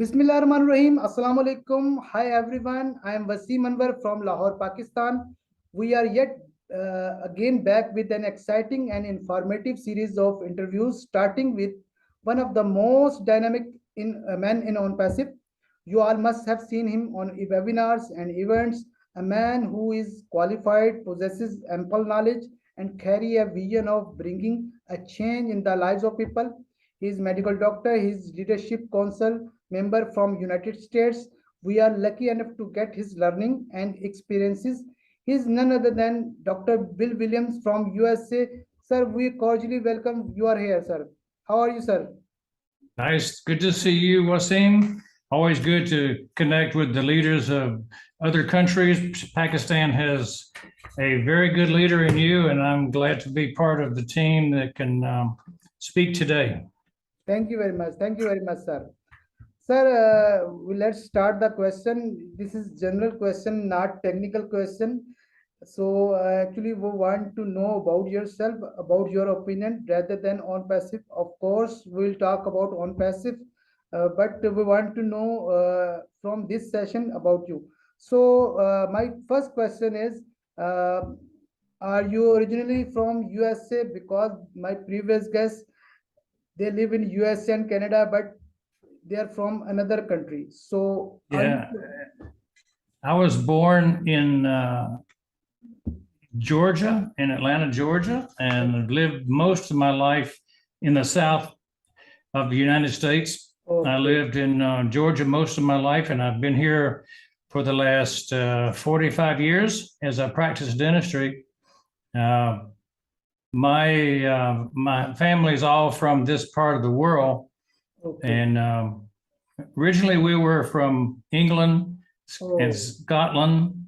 Bismillahirrahmanirrahim. Assalamu alaikum. Hi everyone. I am Waseem from Lahore, Pakistan. We are yet again back with an exciting and informative series of interviews, starting with one of the most dynamic men in ONPASSIVE. You all must have seen him on webinars and events. A man who is qualified, possesses ample knowledge, and carry a vision of bringing a change in the lives of people. He is medical doctor. He is leadership council member from United States. We are lucky enough to get his learning and experiences. He is none other than Dr. Bill Williams from USA. Sir, we cordially welcome you are here, sir. How are you, sir? Nice. Good to see you, Waseem. Always good to connect with the leaders of other countries. Pakistan has a very good leader in you, and I'm glad to be part of the team that can speak today. Thank you very much. Thank you very much, sir. Sir, let's start the question. This is general question, not technical question. So actually, we want to know about yourself, about your opinion, rather than on passive. Of course, we'll talk about on passive, but we want to know from this session about you. So my first question is, uh, are you originally from USA? Because my previous guest, they live in USA and Canada, but they are from another country. So are you? Yeah, I was born in Georgia, in Atlanta, Georgia, and lived most of my life in the south of the United States. Okay. I lived in Georgia most of my life, and I've been here for the last 45 years as I practice dentistry. My family is all from this part of the world, Okay. and originally we were from England and Scotland,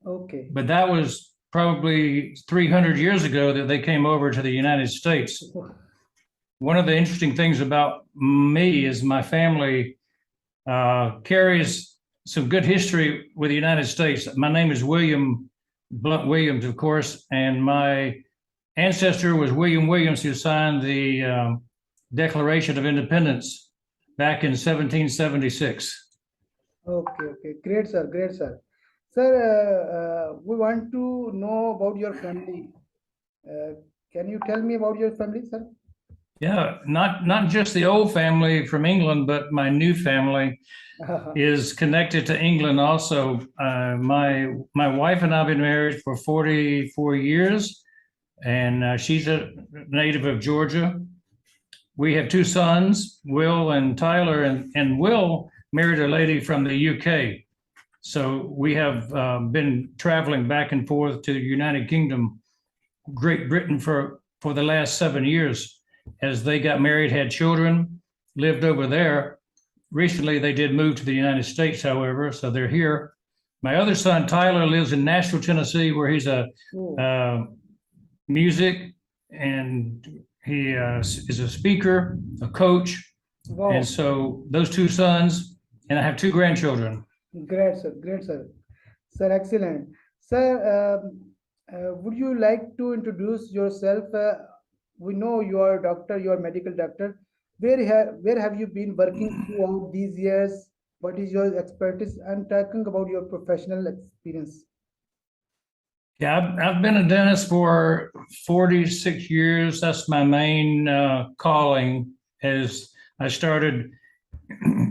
Okay. but that was probably 300 years ago that they came over to the United States. One of the interesting things about me is my family carries some good history with the United States. My name is William Blunt Williams, of course, and my ancestor was William Williams, who signed the Declaration of Independence back in 1776. Okay, okay. Great, sir. Great, sir. Sir, we want to know about your family. Can you tell me about your family, sir? Yeah, not just the old family from England, but my new family is connected to England also. My wife and I have been married for 44 years, and she's a native of Georgia. We have two sons, Will and Tyler, and Will married a lady from the UK. So we have been traveling back and forth to the United Kingdom, Great Britain for the last 7 years. As they got married, had children, lived over there. Recently, they did move to the United States, however, so they're here. My other son, Tyler, lives in Nashville, Tennessee, where he's a music, and he is a speaker, a coach. Wow. And so those two sons, and I have two grandchildren. Great, sir. Great, sir. Sir, excellent. Sir, would you like to introduce yourself? We know you are a doctor, you are a medical doctor. Where have you been working throughout these years? What is your expertise? I'm talking about your professional experience. Yeah, I've been a dentist for 46 years. That's my main calling. As I started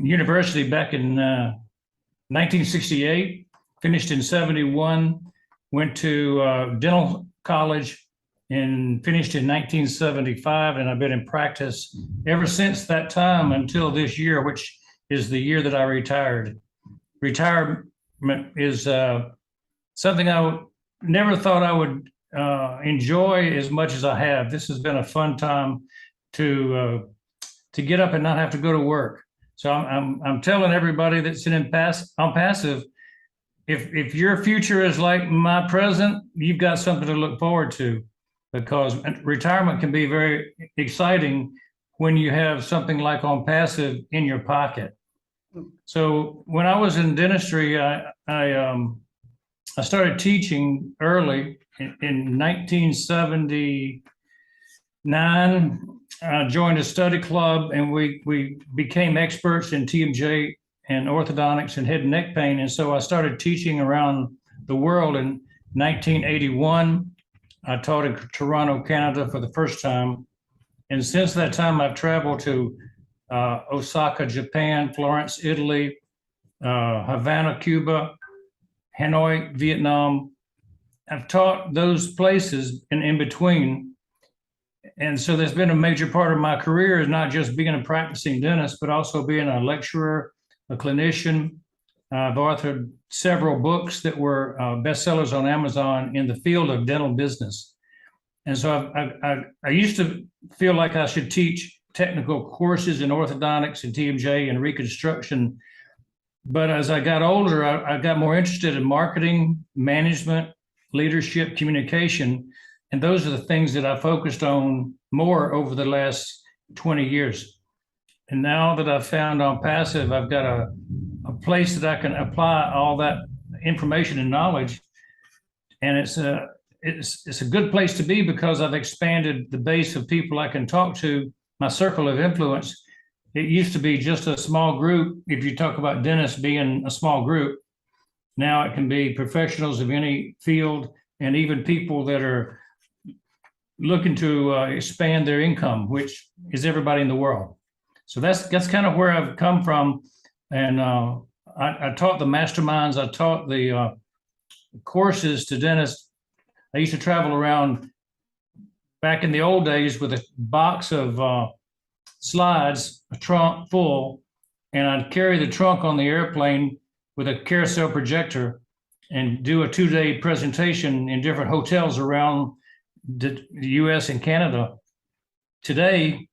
university back in 1968, finished in 71, went to dental college and finished in 1975, and I've been in practice ever since that time until this year, which is the year that I retired. Retirement is something I never thought I would enjoy as much as I have. This has been a fun time to get up and not have to go to work. So I'm telling everybody that's on passive, if your future is like my present, you've got something to look forward to, because retirement can be very exciting when you have something like on passive in your pocket. So when I was in dentistry, I started teaching early in 1979. I joined a study club, and we became experts in TMJ and orthodontics and head and neck pain. And so I started teaching around the world in 1981. I taught in Toronto, Canada for the first time. And since that time, I've traveled to Osaka, Japan, Florence, Italy, Havana, Cuba, Hanoi, Vietnam. I've taught those places and in between. And so that's been a major part of my career, is not just being a practicing dentist, but also being a lecturer, a clinician. I've authored several books that were bestsellers on Amazon in the field of dental business. And so I used to feel like I should teach technical courses in orthodontics and TMJ and reconstruction. But as I got older, I got more interested in marketing, management, leadership, communication. And those are the things that I focused on more over the last 20 years. And now that I've found ONPASSIVE, I've got a place that I can apply all that information and knowledge. And it's a good place to be, because I've expanded the base of people I can talk to, my circle of influence. It used to be just a small group. If you talk about dentists being a small group, now it can be professionals of any field, and even people that are looking to expand their income, which is everybody in the world. So that's kind of where I've come from. And I taught the masterminds, I taught the courses to dentists. I used to travel around back in the old days with a box of slides, a trunk full, and I'd carry the trunk on the airplane with a carousel projector and do a 2-day presentation in different hotels around the US and Canada. Today,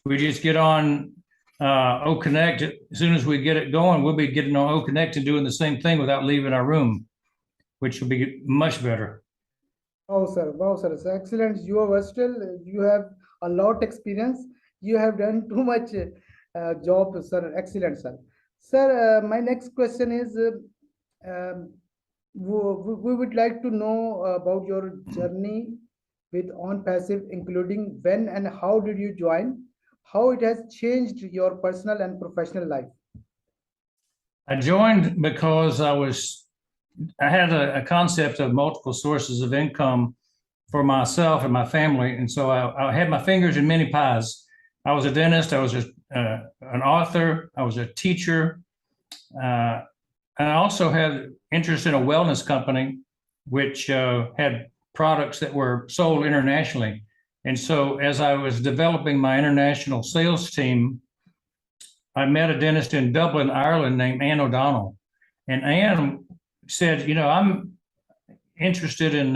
we just get on O-Connect. As soon as we get it going, we'll be getting on O-Connect and doing the same thing without leaving our room, which will be much better. Oh, sir. Wow, sir. It's excellent. You are versatile. You have a lot experience. You have done too much job, sir. Excellent, sir. Sir, my next question is, we would like to know about your journey with ONPASSIVE, including when and how did you join, how it has changed your personal and professional life. I joined because I had a concept of multiple sources of income for myself and my family. And so I had my fingers in many pies. I was a dentist, I was an author, I was a teacher. And I also had interest in a wellness company, which had products that were sold internationally. And so as I was developing my international sales team, I met a dentist in Dublin, Ireland named Anne O'Donnell. And Anne said, you know, I'm interested in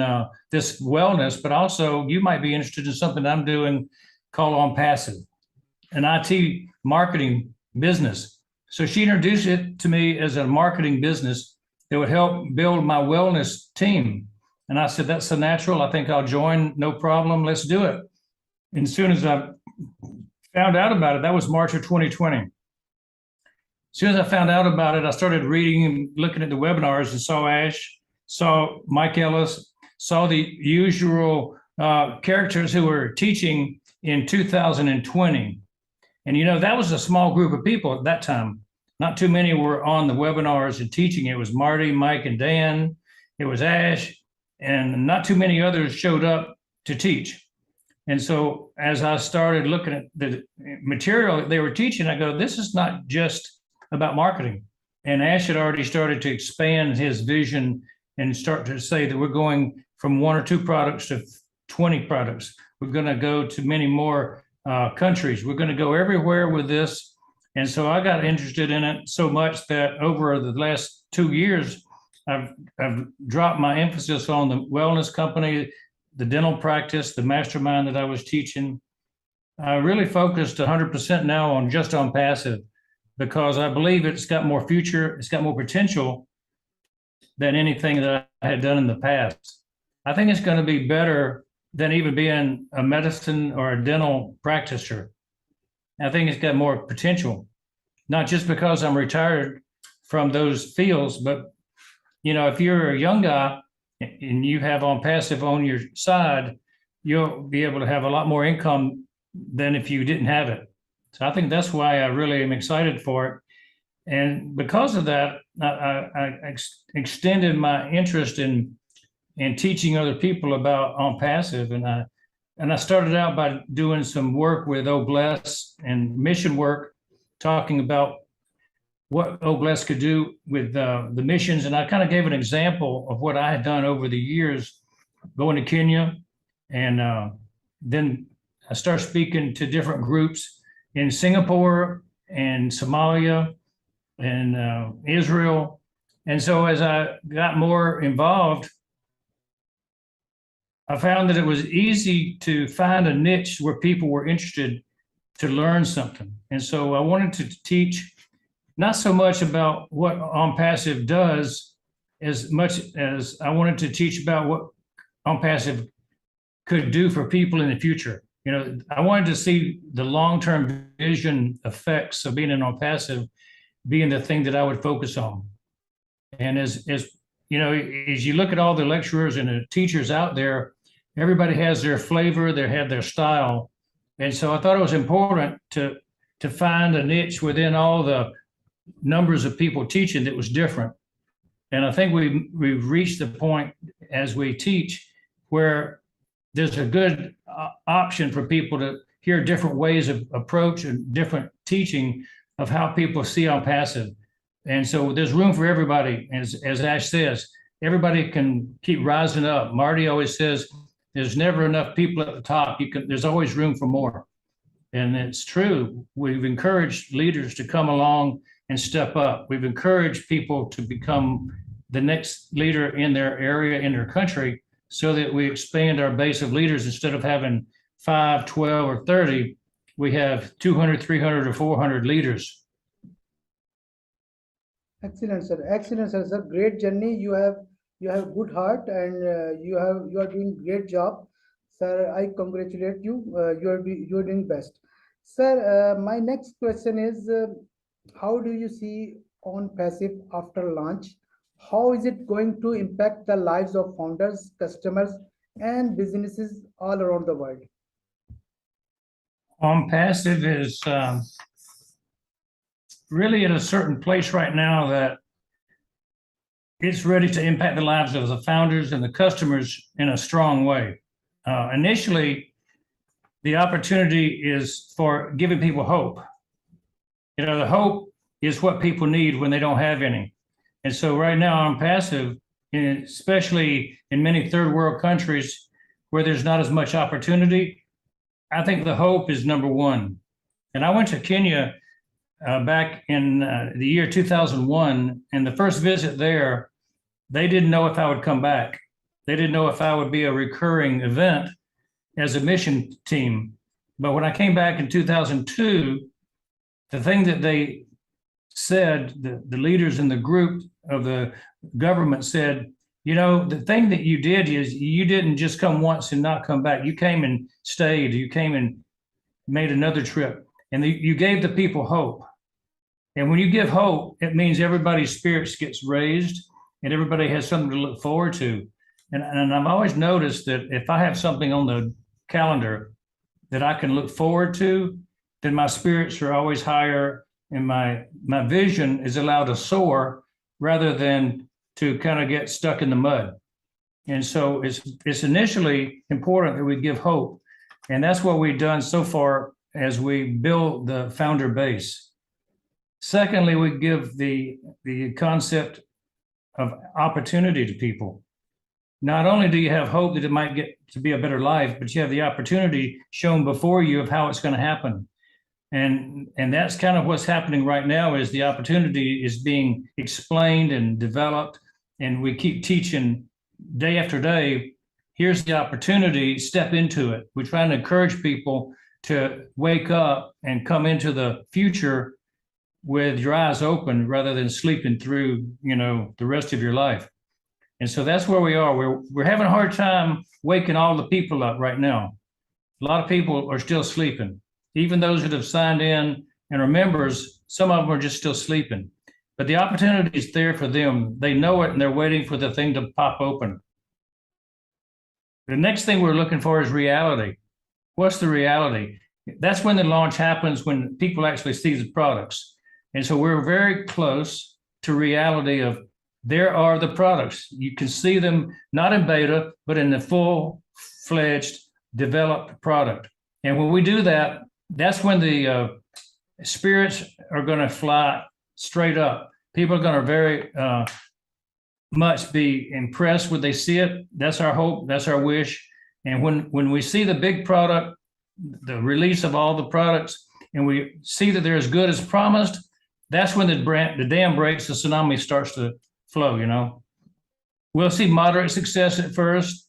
this wellness, but also you might be interested in something I'm doing called ONPASSIVE, an IT marketing business. So she introduced it to me as a marketing business that would help build my wellness team. And I said, that's so natural. I think I'll join, no problem. Let's do it. And as soon as I found out about it, that was March of 2020. As soon as I found out about it, I started reading and looking at the webinars and saw Ash, saw Mike Ellis, saw the usual characters who were teaching in 2020. And, you know, that was a small group of people at that time. Not too many were on the webinars and teaching. It was Marty, Mike, and Dan. It was Ash, and not too many others showed up to teach. And so as I started looking at the material they were teaching, I go, this is not just about marketing. And Ash had already started to expand his vision and start to say that we're going from 1 or 2 products to 20 products. We're going to go to many more countries. We're going to go everywhere with this. And so I got interested in it so much that over the last 2 years, I've dropped my emphasis on the wellness company, the dental practice, the mastermind that I was teaching. I really focused 100% now on just ONPASSIVE, because I believe it's got more future, it's got more potential than anything that I had done in the past. I think it's going to be better than even being a medicine or a dental practitioner. I think it's got more potential, not just because I'm retired from those fields, but, you know, if you're a young guy and you have ONPASSIVE on your side, you'll be able to have a lot more income than if you didn't have it. So I think that's why I really am excited for it. And because of that, I extended my interest in teaching other people about ONPASSIVE. And I started out by doing some work with OBLESS and mission work, talking about what OBLESS could do with the missions. And I kind of gave an example of what I had done over the years, going to Kenya. And then I started speaking to different groups in Singapore and Somalia and Israel. And so as I got more involved, I found that it was easy to find a niche where people were interested to learn something. And so I wanted to teach not so much about what ONPASSIVE does, as much as I wanted to teach about what ONPASSIVE could do for people in the future. You know, I wanted to see the long-term vision effects of being an ONPASSIVE being the thing that I would focus on. And as you know, as you look at all the lecturers and the teachers out there, everybody has their flavor, they have their style. And so I thought it was important to find a niche within all the numbers of people teaching that was different. And I think we've reached the point as we teach where there's a good option for people to hear different ways of approach and different teaching of how people see ONPASSIVE. And so there's room for everybody. As Ash says, everybody can keep rising up. Marty always says, there's never enough people at the top. There's always room for more. And it's true. We've encouraged leaders to come along and step up. We've encouraged people to become the next leader in their area, in their country, so that we expand our base of leaders. Instead of having 5, 12, or 30, we have 200, 300, or 400 leaders. Excellent, sir. Excellent, sir. Sir, great journey. You have good heart, and you are doing great job, sir. I congratulate you. You are doing best, sir. My next question is, how do you see ONPASSIVE after launch? How is it going to impact the lives of founders, customers, and businesses all around the world? ONPASSIVE is really at a certain place right now that it's ready to impact the lives of the founders and the customers in a strong way. Initially, the opportunity is for giving people hope. You know, the hope is what people need when they don't have any. And so right now ONPASSIVE, especially in many third world countries where there's not as much opportunity, I think the hope is number one. And I went to Kenya back in the year 2001, and the first visit there, they didn't know if I would come back. They didn't know if I would be a recurring event as a mission team. But when I came back in 2002, the thing that they said, the leaders in the group of the government said, you know, the thing that you did is you didn't just come once and not come back. You came and stayed. You came and made another trip. And you gave the people hope. And when you give hope, it means everybody's spirits gets raised and everybody has something to look forward to. And I've always noticed that if I have something on the calendar that I can look forward to, then my spirits are always higher and my vision is allowed to soar rather than to kind of get stuck in the mud. And so it's initially important that we give hope. And that's what we've done so far as we build the founder base. Secondly, we give the concept of opportunity to people. Not only do you have hope that it might get to be a better life, but you have the opportunity shown before you of how it's going to happen. And that's kind of what's happening right now, is the opportunity is being explained and developed. And we keep teaching day after day, here's the opportunity, step into it. We're trying to encourage people to wake up and come into the future with your eyes open rather than sleeping through, you know, the rest of your life. And so that's where we are. We're having a hard time waking all the people up right now. A lot of people are still sleeping. Even those that have signed in and are members, some of them are just still sleeping. But the opportunity is there for them. They know it and they're waiting for the thing to pop open. The next thing we're looking for is reality. What's the reality? That's when the launch happens, when people actually see the products. And so we're very close to reality of there are the products. You can see them not in beta, but in the full-fledged developed product. And when we do that, that's when the spirits are going to fly straight up. People are going to very much be impressed when they see it. That's our hope. That's our wish. And when we see the big product, the release of all the products, and we see that they're as good as promised, that's when the dam breaks, the tsunami starts to flow, you know. We'll see moderate success at first.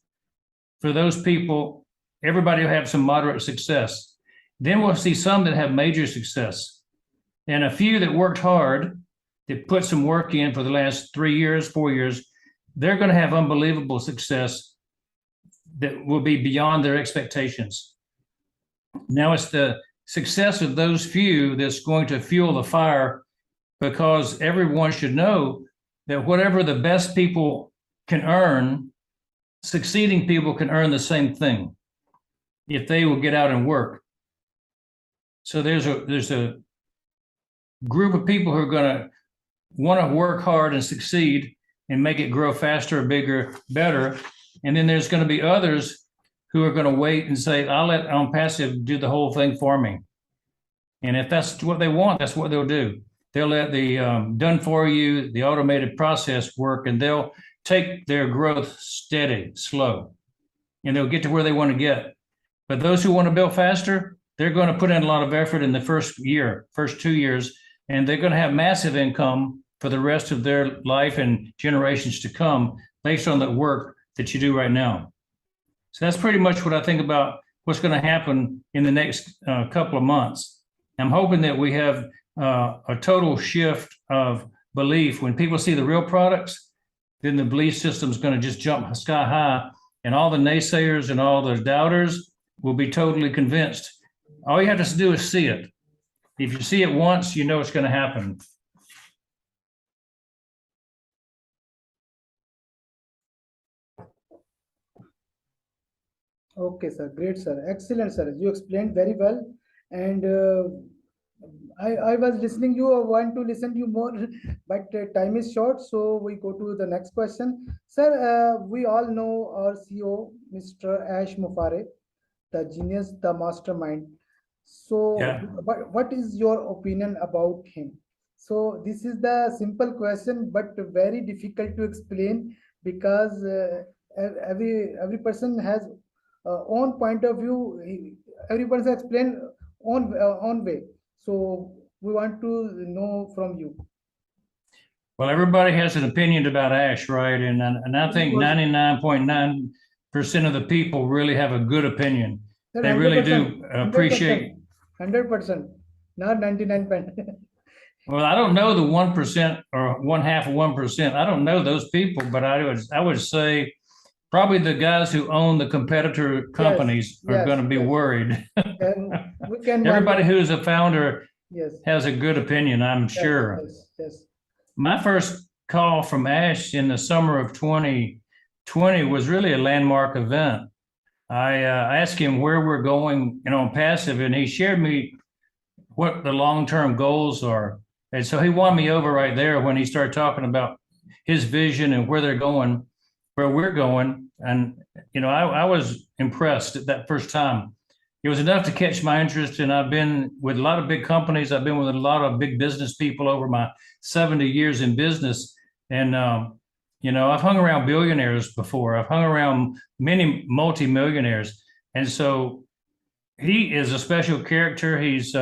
For those people, everybody will have some moderate success. Then we'll see some that have major success. And a few that worked hard, that put some work in for the last 3 years, 4 years, they're going to have unbelievable success that will be beyond their expectations. Now it's the success of those few that's going to fuel the fire, because everyone should know that whatever the best people can earn, succeeding people can earn the same thing if they will get out and work. So there's a group of people who are going to want to work hard and succeed and make it grow faster, bigger, better. And then there's going to be others who are going to wait and say, I'll let ONPASSIVE do the whole thing for me. And if that's what they want, that's what they'll do. They'll let the done for you, the automated process work, and they'll take their growth steady, slow, and they'll get to where they want to get. But those who want to build faster, they're going to put in a lot of effort in the first 2 years, and they're going to have massive income for the rest of their life and generations to come based on the work that you do right now. So that's pretty much what I think about what's going to happen in the next couple of months. I'm hoping that we have a total shift of belief. When people see the real products, then the belief system is going to just jump sky high, and all the naysayers and all the doubters will be totally convinced. All you have to do is see it. If you see it once, you know it's going to happen. Okay, sir. Great, sir. Excellent, sir. You explained very well. And I was listening you, I want to listen to you more, but time is short, so we go to the next question. Sir, we all know our CEO, Mr. Ash Mufare, the genius, the mastermind. So Yeah. what is your opinion about him? So this is the simple question, but very difficult to explain, because every person has own point of view. Every person explain own way. So we want to know from you. Well, everybody has an opinion about Ash, right? And I think 99.9% of the people really have a good opinion. Sir, They really 100%, do appreciate. 100%, not 99%. Well, I don't know the 1% or 1/2 of 1%. I don't know those people, but I would say probably the guys who own the competitor companies are yes, going to be yes. worried. And we can Everybody who's a founder yes, has a good opinion, I'm sure. yes. My first call from Ash in the summer of 2020 was really a landmark event. I asked him where we're going, ONPASSIVE, and he shared me what the long-term goals are. And so he won me over right there when he started talking about his vision and where they're going, where we're going. And, I was impressed at that first time. It was enough to catch my interest, and I've been with a lot of big companies. I've been with a lot of big business people over my 70 years in business. And, I've hung around billionaires before. I've hung around many multimillionaires. And so he is a special character. He's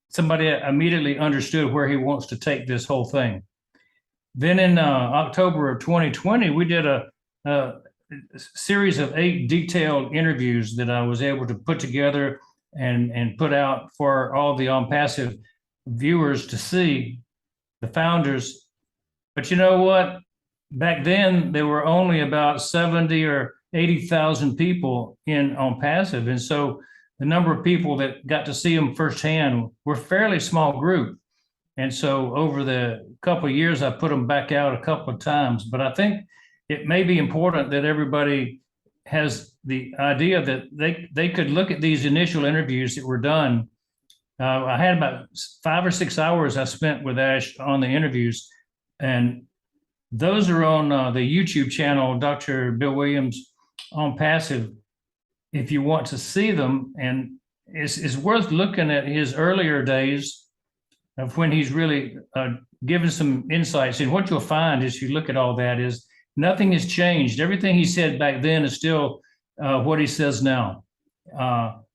somebody that immediately understood where he wants to take this whole thing. Then in October of 2020, we did a series of 8 detailed interviews that I was able to put together and put out for all the ONPASSIVE viewers to see, the founders. But you know what? Back then, there were only about 70 or 80,000 people in ONPASSIVE. And so the number of people that got to see them firsthand were a fairly small group. And so over the couple of years, I put them back out a couple of times. But I think it may be important that everybody has the idea that they could look at these initial interviews that were done I had about 5 or 6 hours I spent with Ash on the interviews, and those are on the YouTube channel, Dr. Bill Williams on Passive, if you want to see them. And it's worth looking at his earlier days of when he's really given some insights. And what you'll find as you look at all that is nothing has changed. Everything he said back then is still what he says now.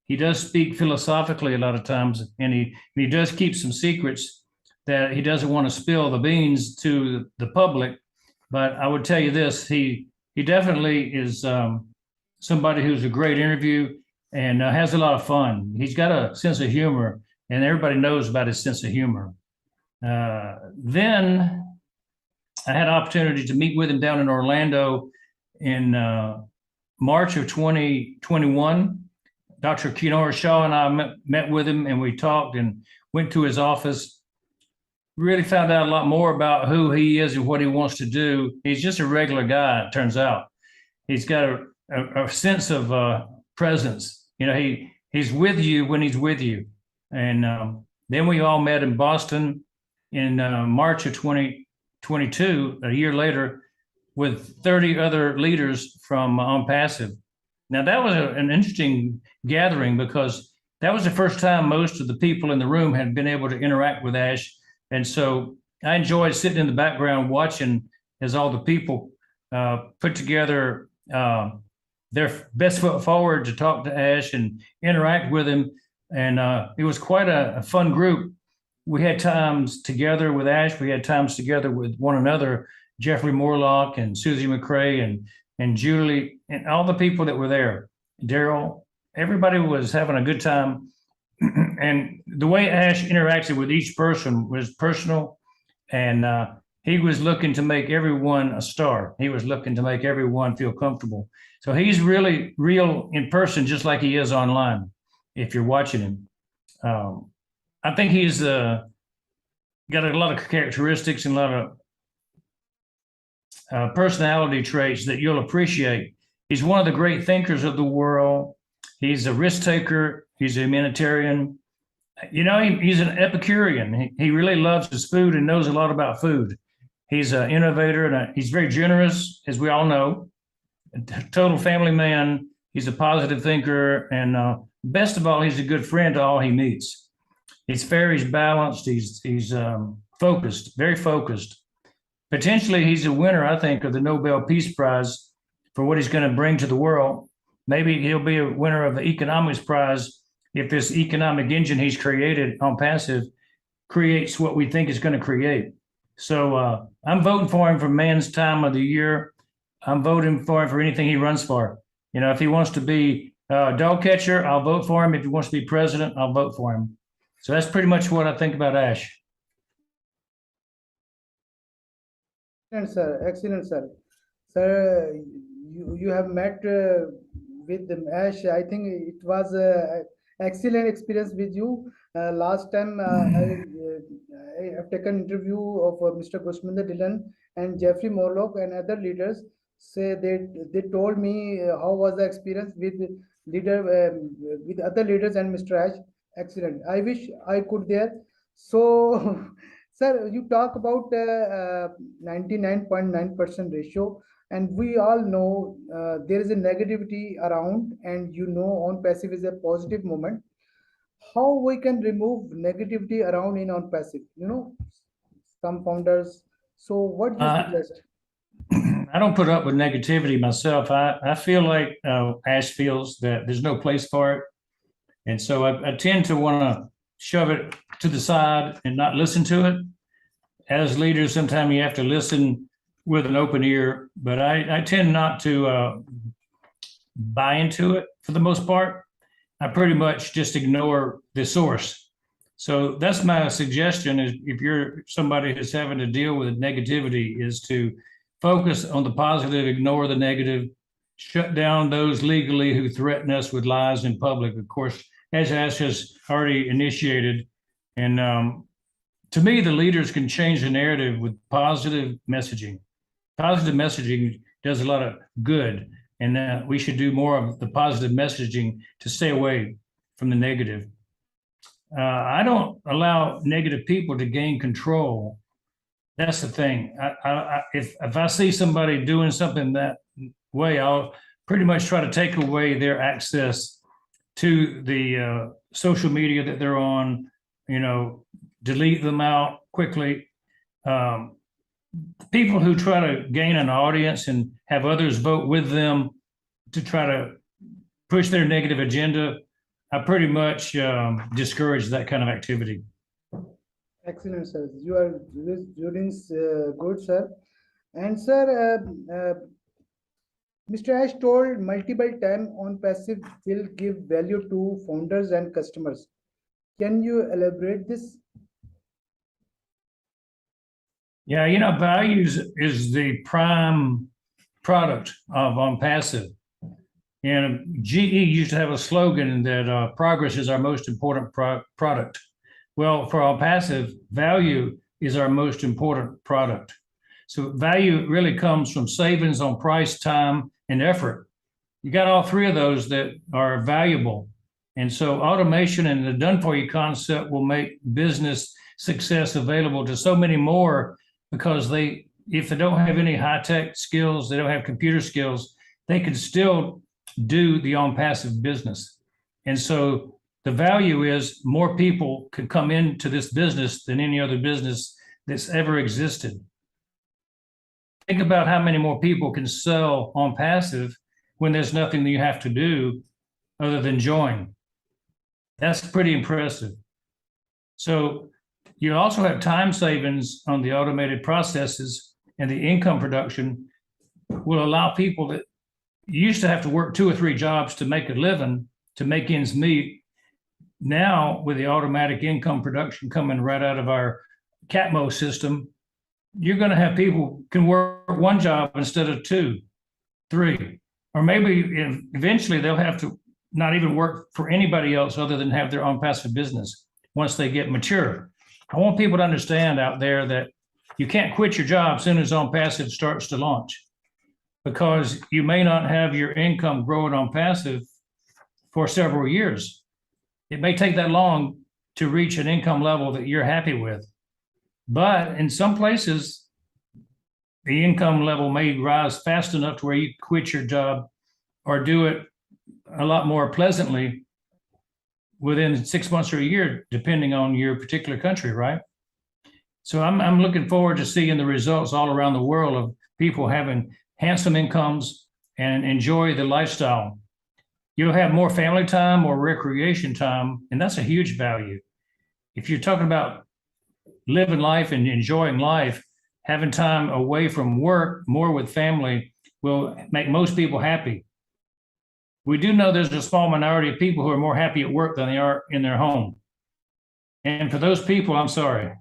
He does speak philosophically a lot of times, and he does keep some secrets that he doesn't want to spill the beans to the public. But I would tell you this, he definitely is somebody who's a great interview and has a lot of fun. He's got a sense of humor, and everybody knows about his sense of humor. Then I had an opportunity to meet with him down in Orlando in March of 2021. Dr. Kinora Shaw and I met with him, and we talked and went to his office. Really found out a lot more about who he is and what he wants to do. He's just a regular guy, it turns out. He's got a sense of presence. You know, he's with you when he's with you. And then we all met in Boston in March of 2022, a year later, with 30 other leaders from ONPASSIVE. Now, that was an interesting gathering because that was the first time most of the people in the room had been able to interact with Ash. And so I enjoyed sitting in the background watching as all the people put together their best foot forward to talk to Ash and interact with him. And it was quite a fun group. We had times together with Ash. We had times together with one another, Jeffrey Morlock and Susie McCrae and Julie and all the people that were there. Daryl, everybody was having a good time. And the way Ash interacted with each person was personal, and he was looking to make everyone a star. He was looking to make everyone feel comfortable. So he's really real in person, just like he is online, if you're watching him. I think he's got a lot of characteristics and a lot of personality traits that you'll appreciate. He's one of the great thinkers of the world. He's a risk taker. He's a humanitarian. You know, he's an Epicurean. He really loves his food and knows a lot about food. He's an innovator, and he's very generous, as we all know. A total family man. He's a positive thinker, and best of all, he's a good friend to all he meets. He's fair, he's balanced, he's focused, very focused. Potentially, he's a winner, I think, of the Nobel Peace Prize for what he's going to bring to the world. Maybe he'll be a winner of the Economics Prize if this economic engine he's created ONPASSIVE creates what we think it's going to create. So I'm voting for him for Man's Time of the Year. I'm voting for him for anything he runs for. You know, if he wants to be a dog catcher, I'll vote for him. If he wants to be president, I'll vote for him. So that's pretty much what I think about Ash. Excellent, sir. Excellent, sir. Sir, you have met with Ash. I think it was an excellent experience with you. Last time I have taken interview of Mr. Gushminder Dillon and Jeffrey Morlock and other leaders. Say they told me how was the experience with with other leaders and Mr. Ash. Excellent. I wish I could there. So, sir, you talk about 99.9% ratio, and we all know there is a negativity around, and you know, ONPASSIVE is a positive moment. How we can remove negativity around in ONPASSIVE? You know, some founders. So, what do you suggest? I don't put up with negativity myself. I feel like Ash feels that there's no place for it. And so I tend to want to shove it to the side and not listen to it. As leaders, sometimes you have to listen with an open ear, but I tend not to buy into it for the most part. I pretty much just ignore the source. So that's my suggestion is if you're somebody who's having to deal with negativity is to focus on the positive, ignore the negative, shut down those legally who threaten us with lies in public. Of course, as Ash has already initiated. And to me, the leaders can change the narrative with positive messaging. Positive messaging does a lot of good. And we should do more of the positive messaging to stay away from the negative. I don't allow negative people to gain control. That's the thing. If I see somebody doing something that way, I'll pretty much try to take away their access to the social media that they're on, delete them out quickly. People who try to gain an audience and have others vote with them to try to push their negative agenda, I pretty much discourage that kind of activity. Excellent, sir. You are doing good, sir. And sir, Mr. Ash told multiple times ONPASSIVE will give value to founders and customers. Can you elaborate this? Yeah, values is the prime product of ONPASSIVE. And GE used to have a slogan that progress is our most important product. Well, for ONPASSIVE, value is our most important product. So value really comes from savings on price, time, and effort. You got all three of those that are valuable. And so automation and the done-for-you concept will make business success available to so many more, because if they don't have any high-tech skills, they don't have computer skills, they can still do the ONPASSIVE business. And so the value is more people can come into this business than any other business that's ever existed. Think about how many more people can sell ONPASSIVE when there's nothing that you have to do other than join. That's pretty impressive. So you also have time savings on the automated processes, and the income production will allow people that used to have to work 2 or 3 jobs to make a living, to make ends meet. Now, with the automatic income production coming right out of our CAPMO system, you're going to have people can work 1 job instead of 2, 3, or maybe eventually they'll have to not even work for anybody else other than have their own passive business once they get mature. I want people to understand out there that you can't quit your job as soon as ONPASSIVE starts to launch, because you may not have your income growing ONPASSIVE for several years. It may take that long to reach an income level that you're happy with. But in some places, the income level may rise fast enough to where you quit your job or do it a lot more pleasantly within 6 months or a year, depending on your particular country, right? So I'm looking forward to seeing the results all around the world of people having handsome incomes and enjoy the lifestyle. You'll have more family time, more recreation time, and that's a huge value. If you're talking about living life and enjoying life, having time away from work, more with family, will make most people happy. We do know there's a small minority of people who are more happy at work than they are in their home. And for those people, I'm sorry,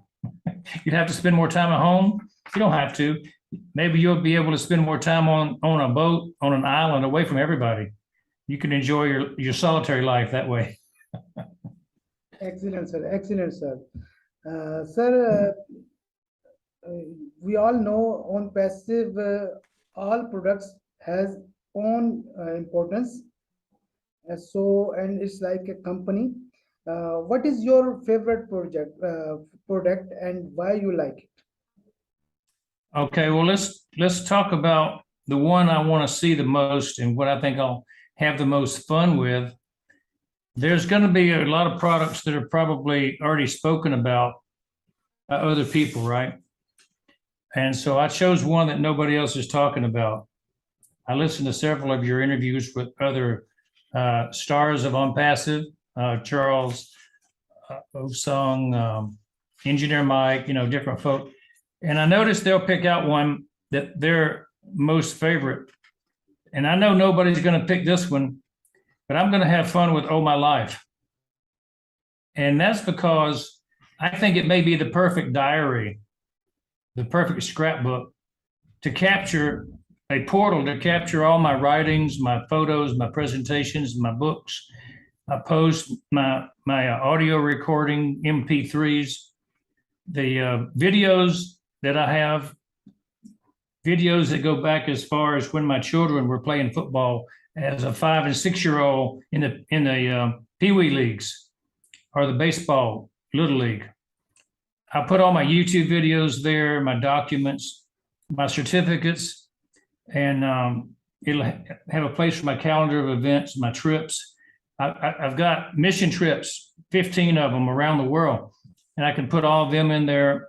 you'd have to spend more time at home. You don't have to. Maybe you'll be able to spend more time on a boat, on an island, away from everybody. You can enjoy your solitary life that way. Excellent, sir. Excellent, sir. Sir, we all know ONPASSIVE, all products has own importance. And it's like a company. What is your favorite product and why you like it? Okay, well, let's talk about the one I want to see the most and what I think I'll have the most fun with. There's going to be a lot of products that are probably already spoken about by other people, right? And so I chose one that nobody else is talking about. I listened to several of your interviews with other stars of ONPASSIVE, Charles, Osung, Engineer Mike, different folk. And I noticed they'll pick out one that their most favorite. And I know nobody's going to pick this one, but I'm going to have fun with Oh My Life. And that's because I think it may be the perfect diary, the perfect scrapbook to capture a portal to capture all my writings, my photos, my presentations, my books. I post my audio recording, MP3s, the videos that I have, videos that go back as far as when my children were playing football as a 5- and 6-year-old in the Pee Wee leagues. or the baseball Little League. I put all my YouTube videos there, my documents, my certificates, and it'll have a place for my calendar of events, my trips. I've got mission trips, 15 of them around the world, and I can put all of them in there.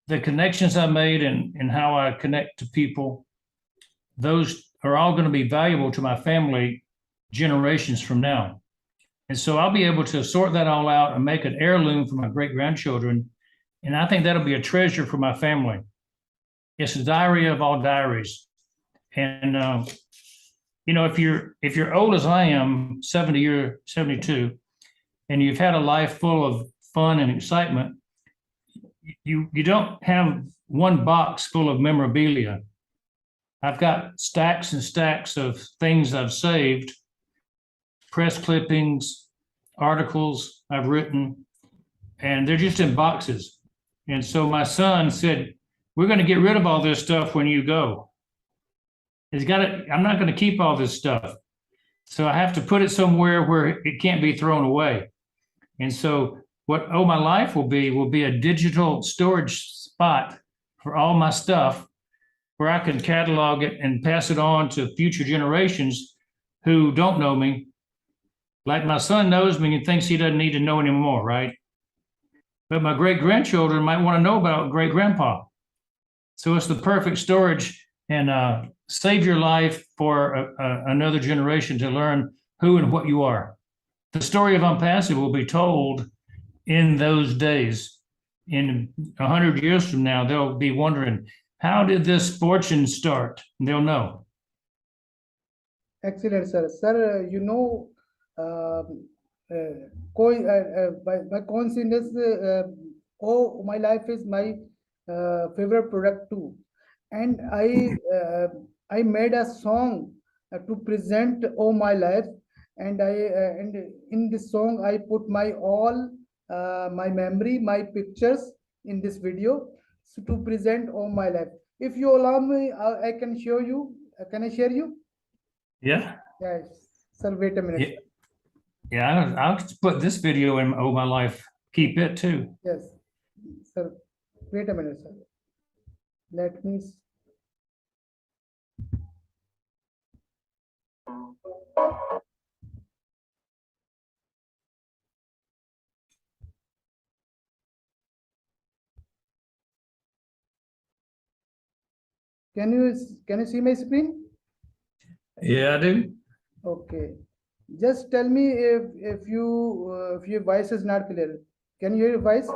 The connections I made and how I connect to people, those are all going to be valuable to my family generations from now. And so I'll be able to sort that all out and make an heirloom for my great-grandchildren. And I think that'll be a treasure for my family. It's a diary of all diaries. And if you're old as I am, 70 or 72, and you've had a life full of fun and excitement, you don't have one box full of memorabilia. I've got stacks and stacks of things I've saved, press clippings, articles I've written, and they're just in boxes. And so my son said, we're going to get rid of all this stuff when you go. I'm not going to keep all this stuff. So I have to put it somewhere where it can't be thrown away. And so what Oh My Life will be a digital storage spot for all my stuff where I can catalog it and pass it on to future generations who don't know me. Like my son knows me and thinks he doesn't need to know anymore, right? But my great-grandchildren might want to know about great-grandpa. So it's the perfect storage and save your life for another generation to learn who and what you are. The story of ONPASSIVE will be told in those days. In 100 years from now, they'll be wondering, how did this fortune start? And they'll know. Excellent, sir. Sir, by coincidence, Oh My Life is my favorite product too. And I made a song to present Oh My Life, and in this song I put my all my memory, my pictures in this video, so to present Oh My Life. If you allow me, I can show you. Can I share you? Yeah. Yes, sir. Wait a minute. Yeah, I'll put this video in Oh My Life. Keep it too. Yes, sir. Wait a minute, sir. Let me. Can you see my screen? Yeah, I do. Okay. Just tell me if your voice is not clear. Can you hear your voice?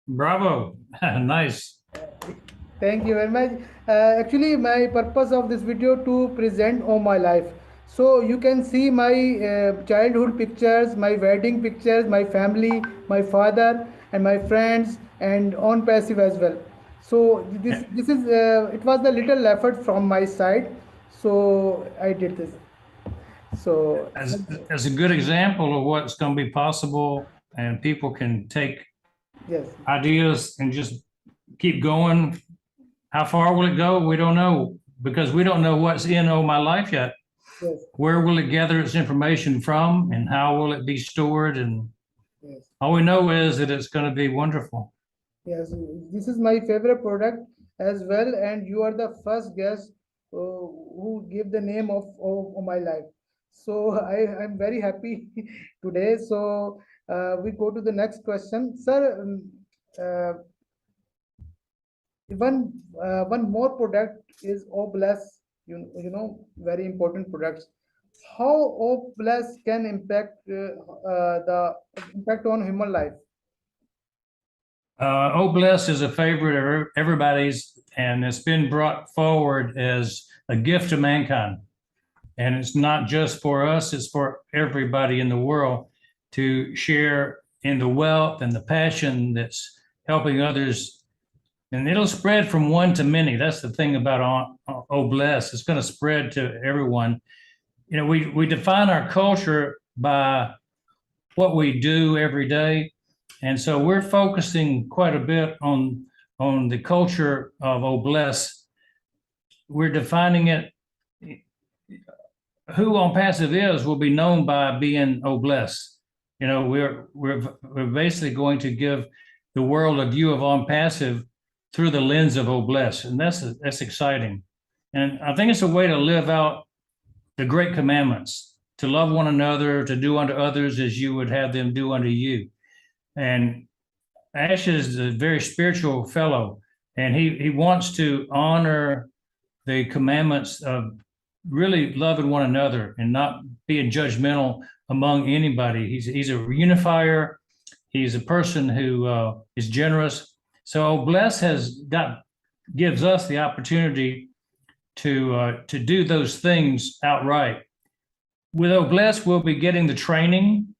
Bravo. Nice. Thank you very much. Actually, my purpose of this video to present all my life. So you can see my childhood pictures, my wedding pictures, my family, my father, and my friends, and on passive as well. So this is it was the little effort from my side. So I did this. So As a good example of what's going to be possible, and people can take yes, ideas and just keep going. How far will it go? We don't know, because we don't know what's in Oh My Life yet. yes, Where will it gather its information from, and how will it be stored? And yes. all we know is that it's going to be wonderful. Yes, this is my favorite product as well, and you are the first guest who gave the name of my life. So I'm very happy today. So we go to the next question, sir. Uh, one more product is O Bless. You know, very important products. How O Bless can impact the impact on human life? Oh Bless is a favorite of everybody's, and it's been brought forward as a gift to mankind. And it's not just for us, it's for everybody in the world to share in the wealth and the passion that's helping others. And it'll spread from one to many. That's the thing about Oh Bless. It's going to spread to everyone. You know, we define our culture by what we do every day. And so we're focusing quite a bit on the culture of Oh Bless. We're defining it. Who ONPASSIVE is will be known by being Oh Bless. You know, we're basically going to give the world a view of ONPASSIVE through the lens of Oh Bless, and that's exciting. And I think it's a way to live out the great commandments, to love one another, to do unto others as you would have them do unto you. And Ash is a very spiritual fellow, and he wants to honor the commandments of really loving one another and not being judgmental among anybody. He's a unifier. He's a person who is generous. So Bless gives us the opportunity to do those things outright. With Oh Bless, we'll be getting the training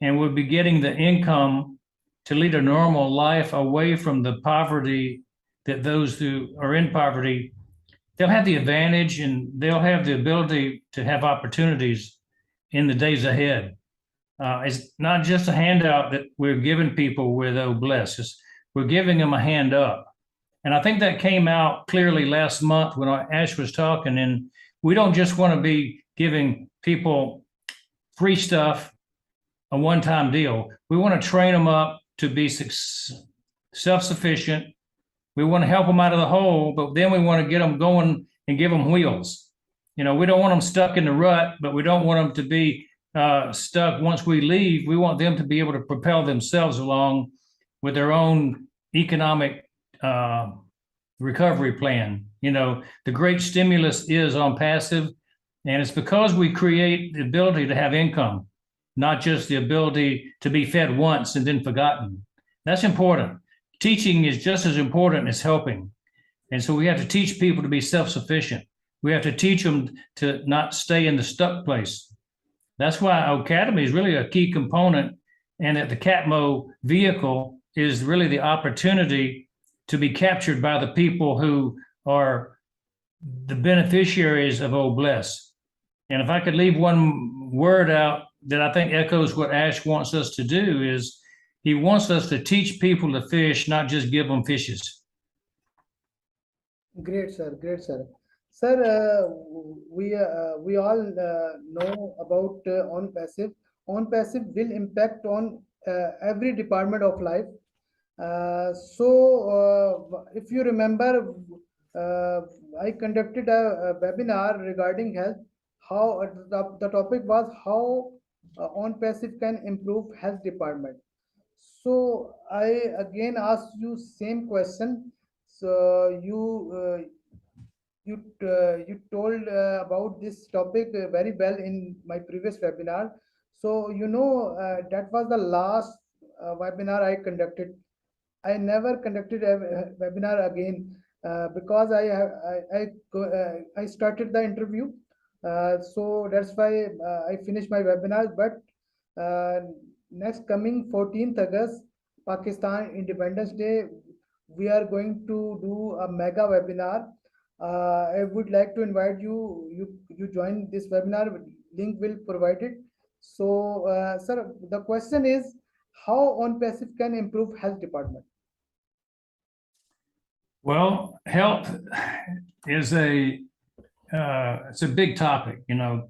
and we'll be getting the income to lead a normal life away from the poverty that those who are in poverty, they'll have the advantage and they'll have the ability to have opportunities in the days ahead. It's not just a handout that we're giving people with Oh Bless. We're giving them a hand up. And I think that came out clearly last month when Ash was talking. And we don't just want to be giving people free stuff, a one-time deal. We want to train them up to be self-sufficient. We want to help them out of the hole, but then we want to get them going and give them wheels. You know, we don't want them stuck in the rut, but we don't want them to be stuck once we leave. We want them to be able to propel themselves along with their own economic recovery plan. You know, the great stimulus is ONPASSIVE, and it's because we create the ability to have income, not just the ability to be fed once and then forgotten. That's important. Teaching is just as important as helping. And so we have to teach people to be self-sufficient. We have to teach them to not stay in the stuck place. That's why Academy is really a key component, and that the CATMO vehicle is really the opportunity to be captured by the people who are the beneficiaries of Oh Bless. And if I could leave one word out that I think echoes what Ash wants us to do, is he wants us to teach people to fish, not just give them fishes. Great, sir. Great, sir. Sir, we all know about ONPASSIVE. ONPASSIVE will impact on every department of life. If you remember, I conducted a webinar regarding health. How the topic was how ONPASSIVE can improve health department. So I again ask you same question. So you told about this topic very well in my previous webinar. So you know that was the last webinar I conducted. I never conducted a webinar again because I started the interview. So that's why I finished my webinar. But next coming 14th August, Pakistan Independence Day, we are going to do a mega webinar. I would like to invite you join this webinar. Link will provide it. So, sir, the question is how ONPASSIVE can improve health department? Well, health is it's a big topic. You know,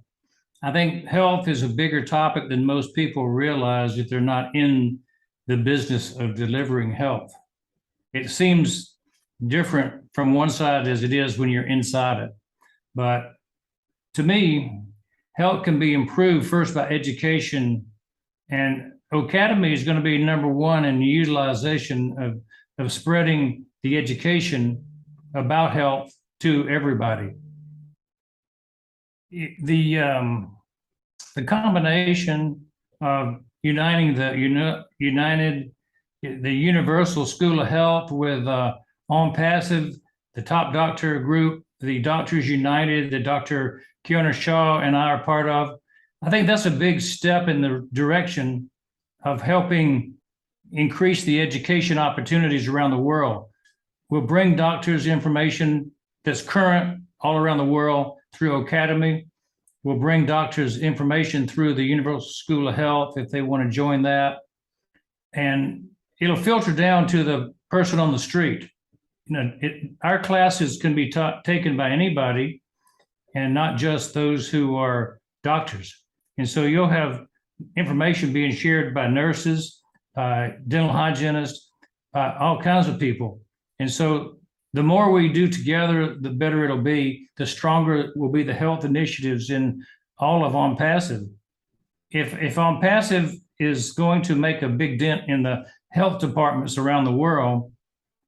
I think health is a bigger topic than most people realize if they're not in the business of delivering health. It seems different from one side as it is when you're inside it. But to me, health can be improved first by education, and Academy is going to be number one in the utilization of spreading the education about health to everybody. The combination of uniting the Universal School of Health with ONPASSIVE, the Top Doctor Group, the Doctors United, that Dr. Kiona Shaw and I are part of, I think that's a big step in the direction of helping increase the education opportunities around the world. We'll bring doctors information that's current all around the world through Academy. We'll bring doctors information through the Universal School of Health if they want to join that. And it'll filter down to the person on the street. Our classes can be taken by anybody and not just those who are doctors. And so you'll have information being shared by nurses, dental hygienists, all kinds of people. And so the more we do together, the better it'll be, the stronger will be the health initiatives in all of ONPASSIVE. If ONPASSIVE is going to make a big dent in the health departments around the world,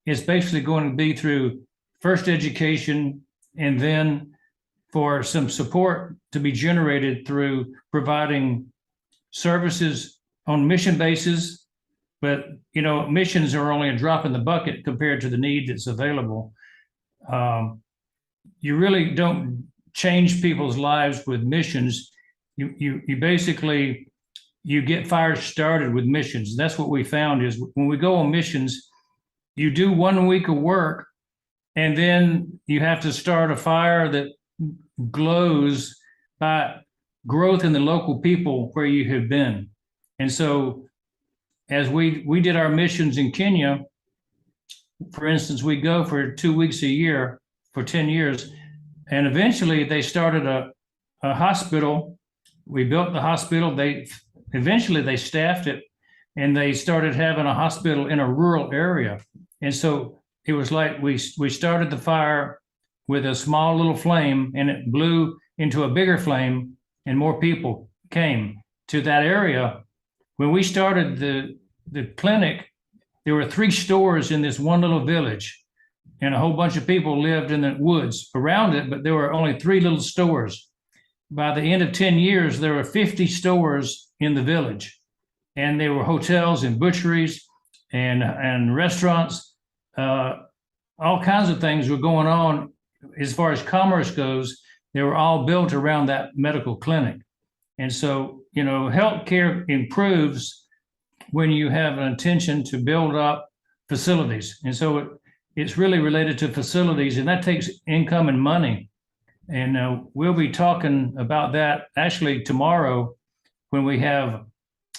it's basically going to be through first education and then for some support to be generated through providing services on mission basis. But, missions are only a drop in the bucket compared to the need that's available. You really don't change people's lives with missions. You basically, you get fires started with missions. That's what we found is when we go on missions, you do 1 week of work and then you have to start a fire that glows by growth in the local people where you have been. And so as we did our missions in Kenya, for instance, we go for 2 weeks a year for 10 years. And eventually they started a hospital. We built the hospital. Eventually they staffed it and they started having a hospital in a rural area. And so it was like we started the fire with a small little flame and it blew into a bigger flame and more people came to that area. When we started the clinic, there were 3 stores in this one little village and a whole bunch of people lived in the woods around it, but there were only 3 little stores. By the end of 10 years, there were 50 stores in the village and there were hotels and butcheries and restaurants. All kinds of things were going on as far as commerce goes. They were all built around that medical clinic. And so, healthcare improves when you have an intention to build up facilities. And so it's really related to facilities, and that takes income and money. And we'll be talking about that actually tomorrow when we have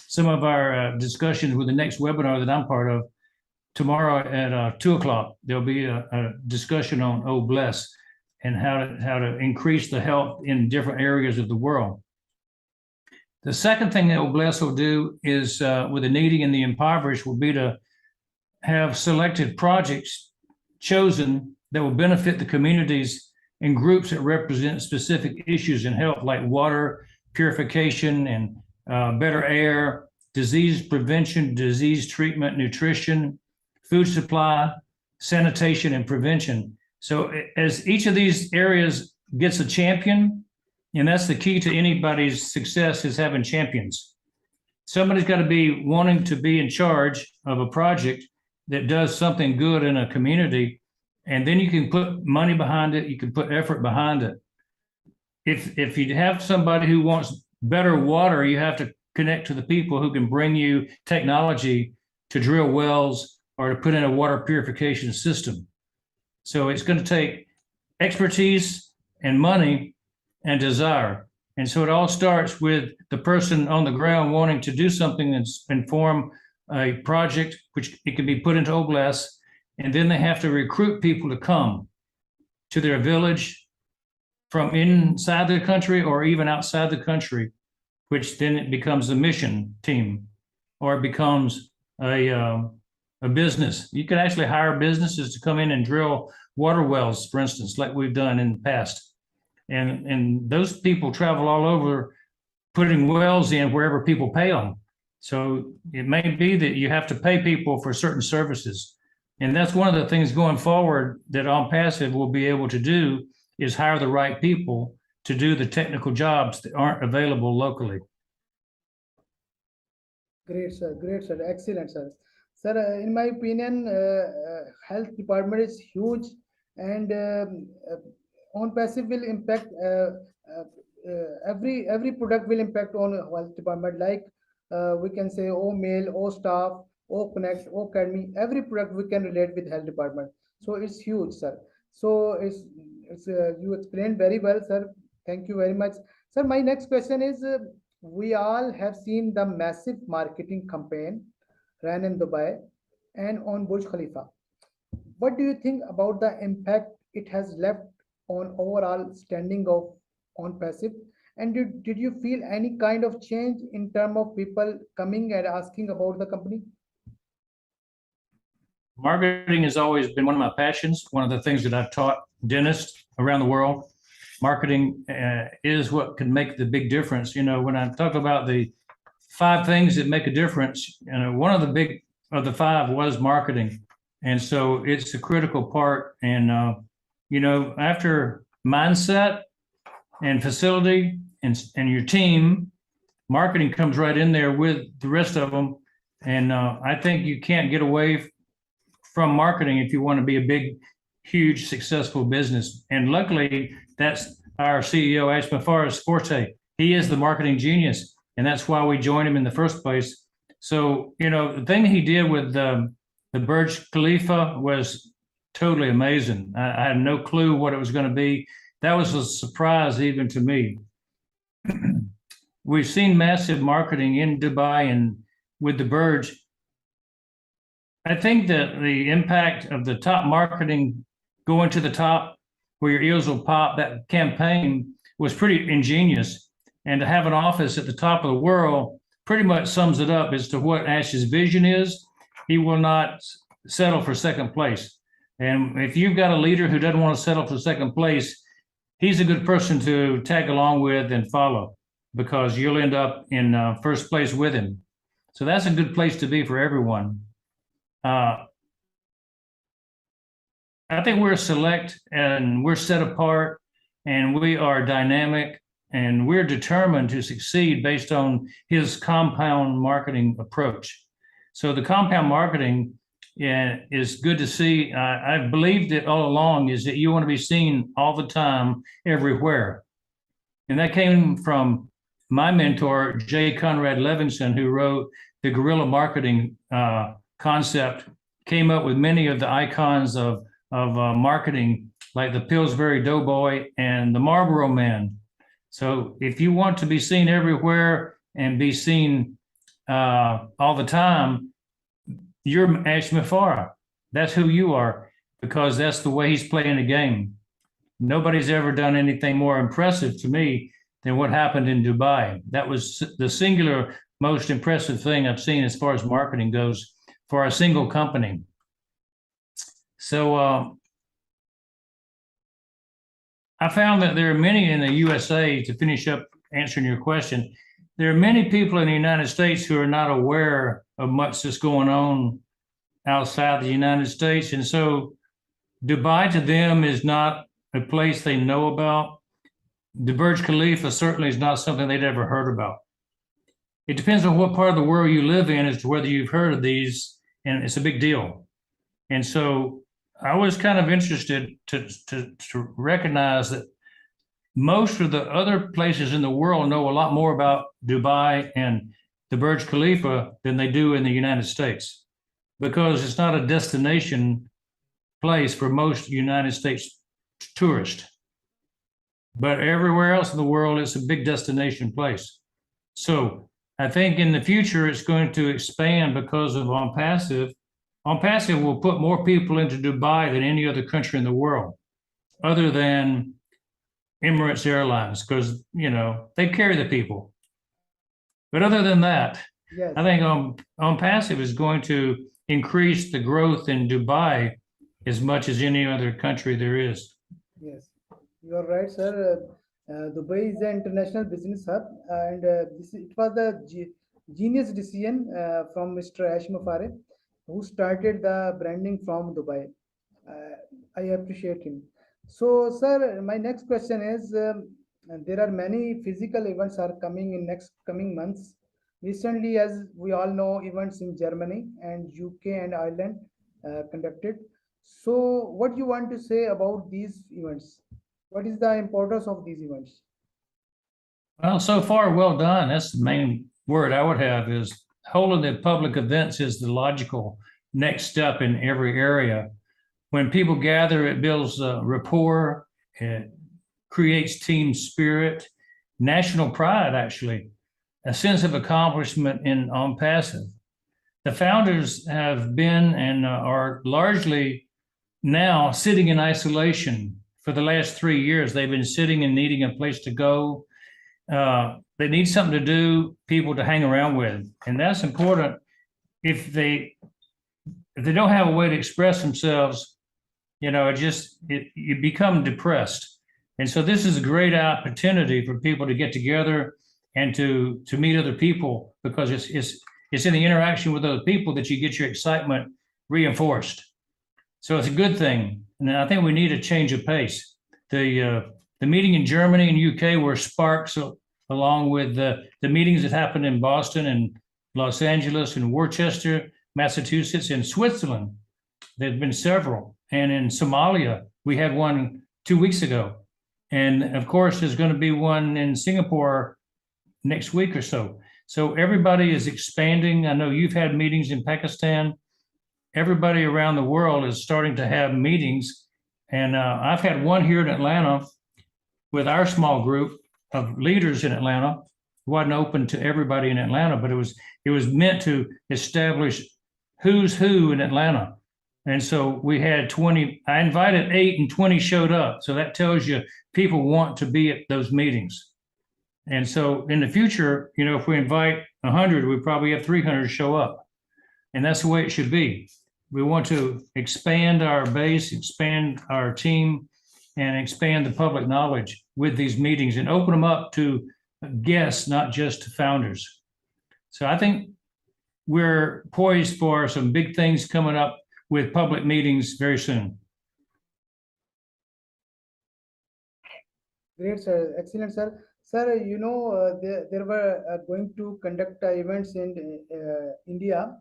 some of our discussions with the next webinar that I'm part of. Tomorrow at 2:00, there'll be a discussion on OBLESS and how to increase the health in different areas of the world. The second thing that OBLESS will do is with the needy and the impoverished will be to have selected projects chosen that will benefit the communities and groups that represent specific issues in health, like water purification and better air, disease prevention, disease treatment, nutrition, food supply, sanitation, and prevention. So as each of these areas gets a champion, and that's the key to anybody's success is having champions. Somebody's got to be wanting to be in charge of a project that does something good in a community, and then you can put money behind it, you can put effort behind it. If you have somebody who wants better water, you have to connect to the people who can bring you technology to drill wells or to put in a water purification system. So it's going to take expertise and money and desire. And so it all starts with the person on the ground wanting to do something and form a project, which it can be put into OBLESS, and then they have to recruit people to come to their village from inside the country or even outside the country, which then it becomes a mission team or it becomes a business. You could actually hire businesses to come in and drill water wells, for instance, like we've done in the past. And those people travel all over putting wells in wherever people pay them. So it may be that you have to pay people for certain services. And that's one of the things going forward that ONPASSIVE will be able to do is hire the right people to do the technical jobs that aren't available locally. Great, sir. Great, sir. Excellent, sir. Sir, in my opinion, health department is huge, and ONPASSIVE will impact every product will impact on health department. Like we can say O Mail, O Staff, O Connect, O Academy. Every product we can relate with health department. So it's huge, sir. So it's you explained very well, sir. Thank you very much, sir. My next question is, we all have seen the massive marketing campaign ran in Dubai and on Burj Khalifa. What do you think about the impact it has left on overall standing of on passive? And did you feel any kind of change in terms of people coming and asking about the company? Marketing has always been one of my passions, one of the things that I've taught dentists around the world. Marketing is what can make the big difference. You know, when I talk about the 5 things that make a difference, you know, one of the big of the 5 was marketing. And so it's a critical part. And, you know, after mindset and facility and your team, marketing comes right in there with the rest of them. And I think you can't get away from marketing if you want to be a big, huge, successful business. And luckily, that's our CEO, Ash Mafar's forte. He is the marketing genius, and that's why we joined him in the first place. So, you know, the thing he did with the Burj Khalifa was totally amazing. I had no clue what it was going to be. That was a surprise even to me. We've seen massive marketing in Dubai and with the Burj. I think that the impact of the top marketing going to the top where your ears will pop, that campaign was pretty ingenious. And to have an office at the top of the world pretty much sums it up as to what Ash's vision is. He will not settle for second place. And if you've got a leader who doesn't want to settle for second place, he's a good person to tag along with and follow, because you'll end up in first place with him. So that's a good place to be for everyone. I think we're select and we're set apart and we are dynamic and we're determined to succeed based on his compound marketing approach. So the compound marketing is good to see. I've believed it all along is that you want to be seen all the time, everywhere. And that came from my mentor, J. Conrad Levinson, who wrote the guerrilla marketing concept, came up with many of the icons of marketing, like the Pillsbury Doughboy and the Marlboro Man. So if you want to be seen everywhere and be seen all the time, you're Ash Mafara. That's who you are, because that's the way he's playing the game. Nobody's ever done anything more impressive to me than what happened in Dubai. That was the singular most impressive thing I've seen as far as marketing goes for a single company. So I found that there are many in the USA, to finish up answering your question, there are many people in the United States who are not aware of much that's going on outside the United States. And so Dubai to them is not a place they know about. The Burj Khalifa certainly is not something they'd ever heard about. It depends on what part of the world you live in as to whether you've heard of these, and it's a big deal. And so I was kind of interested to recognize that most of the other places in the world know a lot more about Dubai and the Burj Khalifa than they do in the United States, because it's not a destination place for most United States tourists. But everywhere else in the world, it's a big destination place. So I think in the future, it's going to expand because of ONPASSIVE. ONPASSIVE will put more people into Dubai than any other country in the world, other than Emirates Airlines, because, you know, they carry the people. But other than that, Yes. I think ONPASSIVE is going to increase the growth in Dubai as much as any other country there is. Yes, you are right, sir. Dubai is an international business hub, and it was the genius decision from Mr. Ash Mafare, who started the branding from Dubai. I appreciate him. So, sir, my next question is, there are many physical events are coming in next coming months. Recently, as we all know, events in Germany and UK and Ireland conducted. So, what you want to say about these events? What is the importance of these events? Well, so far, well done. That's the main word I would have is holding the public events is the logical next step in every area. When people gather, it builds rapport, it creates team spirit, national pride, actually, a sense of accomplishment in ONPASSIVE. The founders have been and are largely now sitting in isolation for the last 3 years. They've been sitting and needing a place to go. They need something to do, people to hang around with, and that's important. If they don't have a way to express themselves, you become depressed. And so this is a great opportunity for people to get together and to meet other people, because it's in the interaction with other people that you get your excitement reinforced. So it's a good thing. And I think we need a change of pace. The meeting in Germany and UK were sparks, along with the meetings that happened in Boston and Los Angeles and Worcester, Massachusetts, and Switzerland. There've been several. And in Somalia, we had one 2 weeks ago. And of course, there's going to be one in Singapore next week or so. So everybody is expanding. I know you've had meetings in Pakistan. Everybody around the world is starting to have meetings. And I've had one here in Atlanta with our small group of leaders in Atlanta. It wasn't open to everybody in Atlanta, but it was meant to establish who's who in Atlanta. And so we had 20, I invited 8 and 20 showed up. So that tells you people want to be at those meetings. And so in the future, if we invite 100, we probably have 300 show up. And that's the way it should be. We want to expand our base, expand our team, and expand the public knowledge with these meetings and open them up to guests, not just to founders. So I think we're poised for some big things coming up with public meetings very soon. Great, sir. Excellent, sir. Sir, there were going to conduct events in India,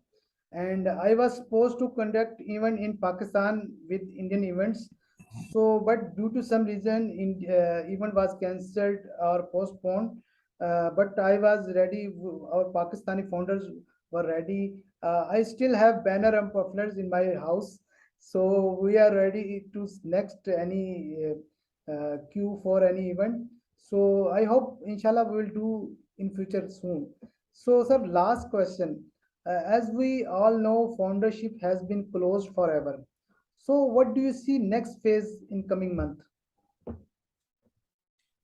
and I was supposed to conduct even in Pakistan with Indian events. So, but due to some reason, event was cancelled or postponed. But I was ready. Our Pakistani founders were ready. I still have banner and pufflers in my house, so we are ready to next any queue for any event. So I hope, inshallah, we will do in future soon. So, sir, last question. As we all know, foundership has been closed forever. So what do you see next phase in coming month?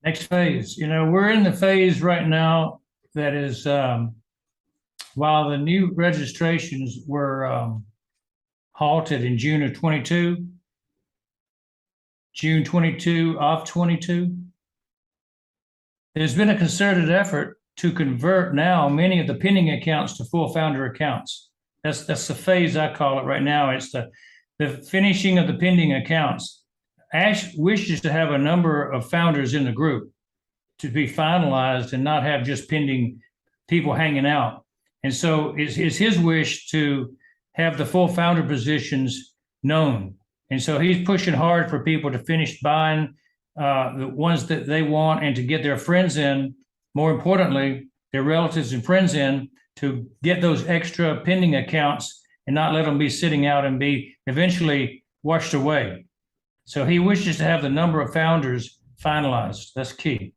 Next phase, we're in the phase right now that is, while the new registrations were halted in June of 22, June 22 of 22, there's been a concerted effort to convert now many of the pending accounts to full founder accounts. That's the phase I call it right now. It's the finishing of the pending accounts. Ash wishes to have a number of founders in the group to be finalized and not have just pending people hanging out. And so it's his wish to have the full founder positions known. And so he's pushing hard for people to finish buying the ones that they want and to get their friends in, more importantly, their relatives and friends in, to get those extra pending accounts and not let them be sitting out and be eventually washed away. So he wishes to have the number of founders finalized. That's key.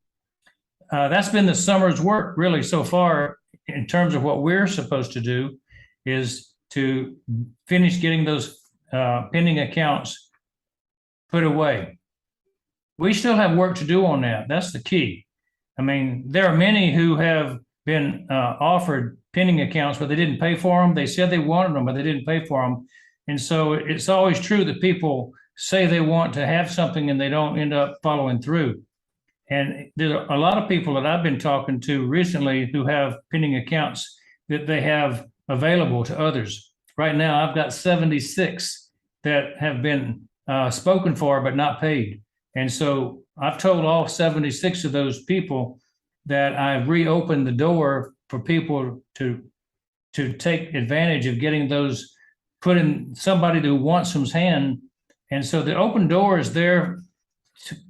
That's been the summer's work really so far in terms of what we're supposed to do, is to finish getting those pending accounts put away. We still have work to do on that. That's the key. I mean, there are many who have been offered pending accounts, but they didn't pay for them. They said they wanted them, but they didn't pay for them. And so it's always true that people say they want to have something and they don't end up following through. And there are a lot of people that I've been talking to recently who have pending accounts that they have available to others. Right now, I've got 76 that have been spoken for but not paid. And so I've told all 76 of those people that I've reopened the door for people to take advantage of getting those put in somebody who wants some's hand. And so the open door is there.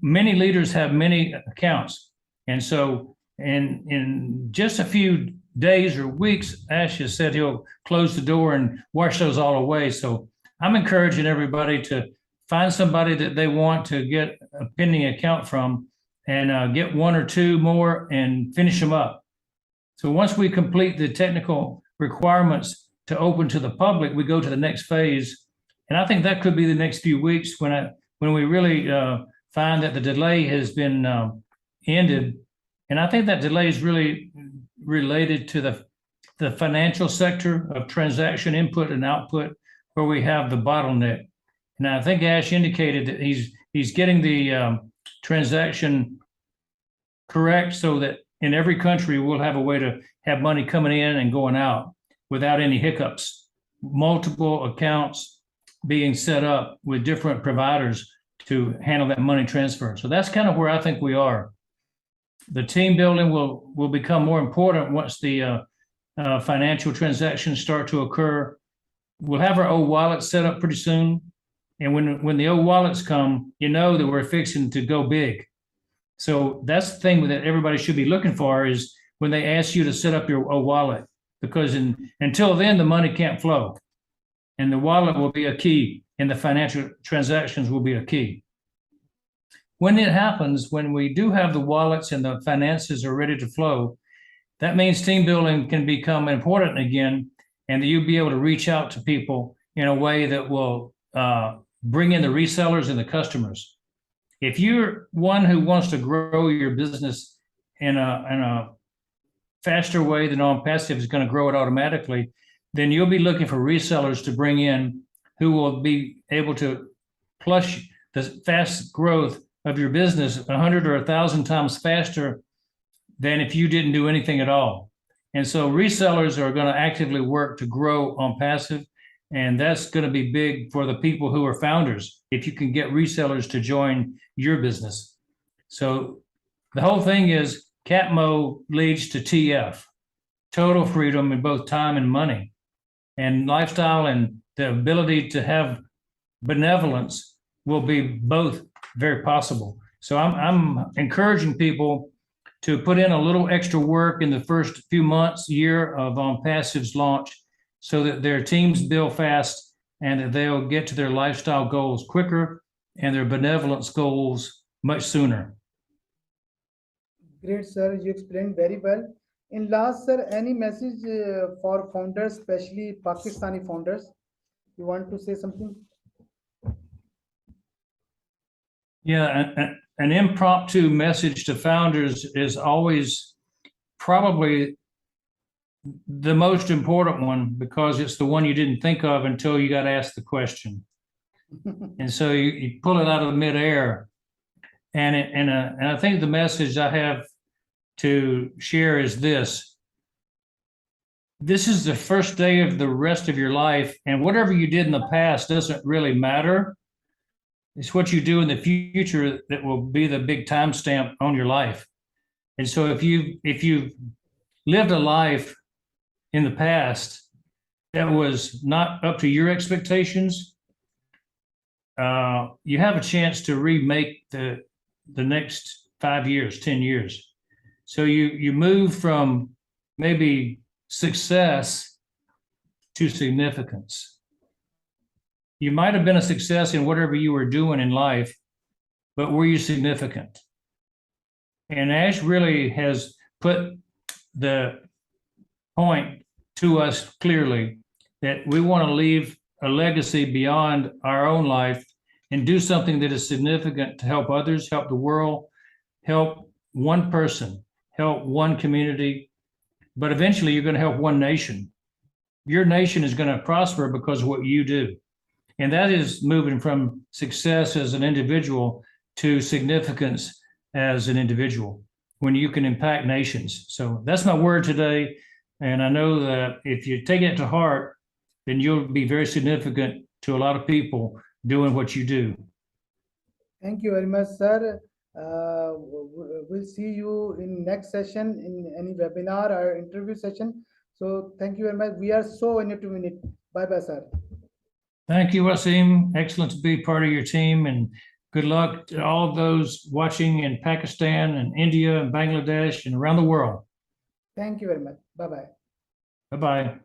Many leaders have many accounts. And so in just a few days or weeks, Ash has said he'll close the door and wash those all away. So I'm encouraging everybody to find somebody that they want to get a pending account from and get one or two more and finish them up. So once we complete the technical requirements to open to the public, we go to the next phase. And I think that could be the next few weeks when we really find that the delay has been ended. And I think that delay is really related to the financial sector of transaction input and output, where we have the bottleneck. And I think Ash indicated that he's getting the transaction correct so that in every country we'll have a way to have money coming in and going out without any hiccups. Multiple accounts being set up with different providers to handle that money transfer. So that's kind of where I think we are. The team building will become more important once the financial transactions start to occur. We'll have our old wallets set up pretty soon. And when the old wallets come, you know that we're fixing to go big. So that's the thing that everybody should be looking for, is when they ask you to set up your old wallet, because until then, the money can't flow. And the wallet will be a key, and the financial transactions will be a key. When it happens, when we do have the wallets and the finances are ready to flow, that means team building can become important again, and that you'll be able to reach out to people in a way that will bring in the resellers and the customers. If you're one who wants to grow your business in a faster way than ONPASSIVE is going to grow it automatically, then you'll be looking for resellers to bring in who will be able to plus the fast growth of your business 100 or 1,000 times faster than if you didn't do anything at all. And so resellers are going to actively work to grow ONPASSIVE, and that's going to be big for the people who are founders, if you can get resellers to join your business. So the whole thing is CAPMO leads to TF, total freedom in both time and money, and lifestyle, and the ability to have benevolence will be both very possible. So I'm encouraging people to put in a little extra work in the first few months, year of ONPASSIVE's launch, so that their teams build fast and that they'll get to their lifestyle goals quicker and their benevolence goals much sooner. Great, sir. You explained very well. In last, sir, any message for founders, especially Pakistani founders? You want to say something? Yeah, an impromptu message to founders is always probably the most important one, because it's the one you didn't think of until you got asked the question. And so you pull it out of midair. And I think the message I have to share is this. This is the first day of the rest of your life, and whatever you did in the past doesn't really matter. It's what you do in the future that will be the big timestamp on your life. And so if you've lived a life in the past that was not up to your expectations, you have a chance to remake the next 5 years, 10 years. So you move from maybe success to significance. You might have been a success in whatever you were doing in life, but were you significant? And Ash really has put the point to us clearly that we want to leave a legacy beyond our own life and do something that is significant to help others, help the world, help one person, help one community, but eventually you're going to help one nation. Your nation is going to prosper because of what you do. And that is moving from success as an individual to significance as an individual, when you can impact nations. So that's my word today. And I know that if you take it to heart, then you'll be very significant to a lot of people doing what you do. Thank you very much, sir. We'll see you in next session, in any webinar or interview session. So thank you very much. We are so in it to win it. Bye-bye, sir. Thank you, Waseem. Excellent to be part of your team, and good luck to all of those watching in Pakistan and India and Bangladesh and around the world. Thank you very much. Bye-bye. Bye-bye.